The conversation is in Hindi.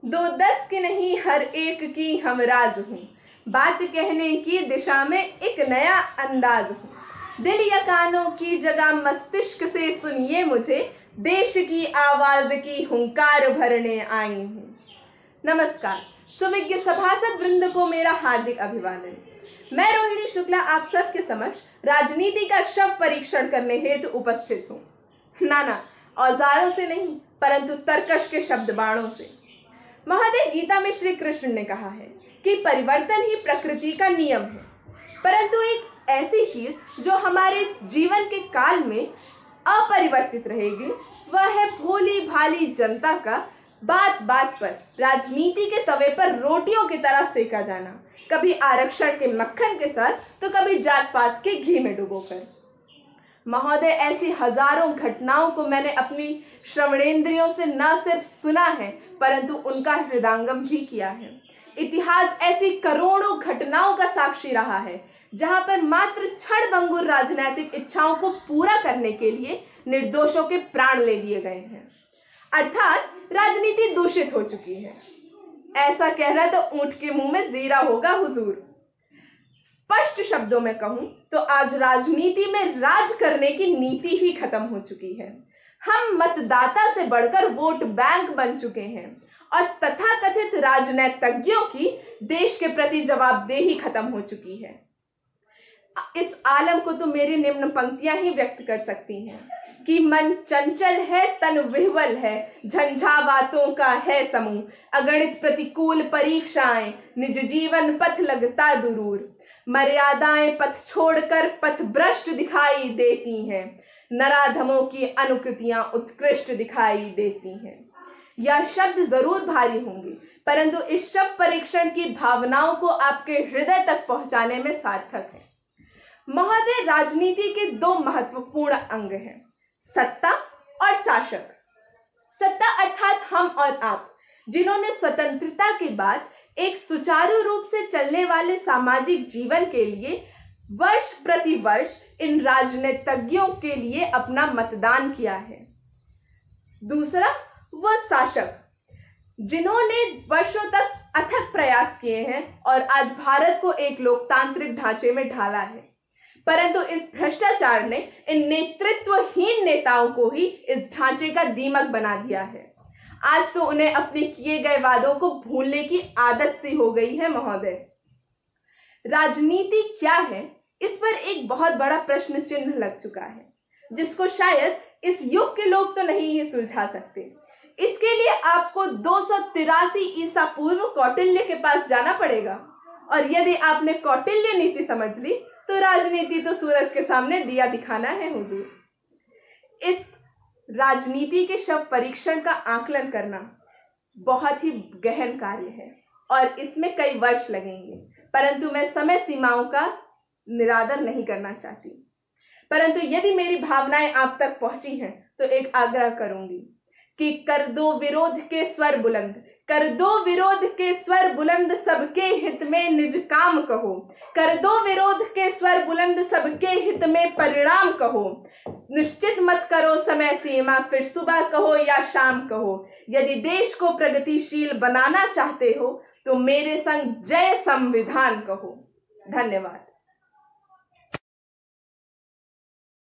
दो दस की नहीं हर एक की हमराज हूँ। बात कहने की दिशा में एक नया अंदाज हूँ। दिल या कानों की जगह मस्तिष्क से सुनिए मुझे, देश की आवाज की हुंकार भरने आई हूँ। नमस्कार, सुविज्ञ सभासद वृंद को मेरा हार्दिक अभिवादन। मैं रोहिणी शुक्ला आप सबके समक्ष राजनीति का शव परीक्षण करने हेतु उपस्थित हूँ। ना, औजारों से नहीं परंतु तर्कश के शब्द बाणों से। महोदय, गीता में श्री कृष्ण ने कहा है कि परिवर्तन ही प्रकृति का नियम है, परंतु एक ऐसी चीज जो हमारे जीवन के काल में अपरिवर्तित रहेगी वह है भोली भाली जनता का बात बात पर राजनीति के तवे पर रोटियों की तरह सेका जाना, कभी आरक्षण के मक्खन के साथ तो कभी जात पात के घी में डुबोकर। महोदय, ऐसी हजारों घटनाओं को मैंने अपनी श्रवणेंद्रियों से न सिर्फ सुना है परंतु उनका हृदयंगम भी किया है। इतिहास ऐसी करोड़ों घटनाओं का साक्षी रहा है जहां पर मात्र क्षणभंगुर राजनीतिक इच्छाओं को पूरा करने के लिए निर्दोषों के प्राण ले लिए गए हैं, अर्थात राजनीति दूषित हो चुकी है। ऐसा कहना तो ऊंट के मुंह में जीरा होगा हुजूर। स्पष्ट शब्दों में कहूं तो आज राजनीति में राज करने की नीति ही खत्म हो चुकी है। हम मतदाता से बढ़कर वोट बैंक बन चुके हैं और तथाकथित राजनीतिज्ञों की देश के प्रति जवाबदेही खत्म हो चुकी है। इस आलम को तो मेरी निम्न पंक्तियां ही व्यक्त कर सकती हैं कि मन चंचल है, तन विह्वल है, झंझावातों का है समूह, अगणित प्रतिकूल परीक्षाएं, निज जीवन पथ लगता दूर, मर्यादाएं पथ छोड़कर पथ भ्रष्ट दिखाई देती हैं, नराधमों की अनुकृतियां उत्कृष्ट दिखाई देती हैं। यह शब्द जरूर भारी होंगे परंतु इस शब्द परीक्षण की भावनाओं को आपके हृदय तक पहुंचाने में सार्थक है। महोदय, राजनीति के दो महत्वपूर्ण अंग हैं, सत्ता और शासक। सत्ता अर्थात हम और आप, जिन्होंने स्वतंत्रता के बाद एक सुचारू रूप से चलने वाले सामाजिक जीवन के लिए वर्ष प्रति वर्ष इन राजनीतिज्ञों के लिए अपना मतदान किया है। दूसरा वह शासक, जिन्होंने वर्षों तक अथक प्रयास किए हैं और आज भारत को एक लोकतांत्रिक ढांचे में ढाला है, परंतु इस भ्रष्टाचार ने इन नेतृत्वहीन नेताओं को ही इस ढांचे का दीमक बना दिया है। आज तो उन्हें अपने किए गए वादों को भूलने की आदत सी हो गई है। महोदय, राजनीति क्या है, इस पर एक बहुत बड़ा प्रश्न चिन्ह लग चुका है जिसको शायद इस युग के लोग तो नहीं ही सुलझा सकते। इसके लिए आपको 283 ईसा पूर्व कौटिल्य के पास जाना पड़ेगा और यदि आपने कौटिल्य नीति समझ ली तो राजनीति तो सूरज के सामने दिया दिखाना है हुजूर। इस राजनीति के शव परीक्षण का आकलन करना बहुत ही गहन कार्य है और इसमें कई वर्ष लगेंगे, परंतु मैं समय सीमाओं का निरादर नहीं करना चाहती। परंतु यदि मेरी भावनाएं आप तक पहुंची हैं तो एक आग्रह करूंगी कि कर दो विरोध के स्वर बुलंद, कर दो विरोध के स्वर बुलंद, सबके हित में निज काम कहो, कर दो विरोध के स्वर बुलंद, सबके हित में परिणाम कहो, निश्चित मत करो समय सीमा, फिर सुबह कहो या शाम कहो, यदि देश को प्रगतिशील बनाना चाहते हो तो मेरे संग जय संविधान कहो। धन्यवाद।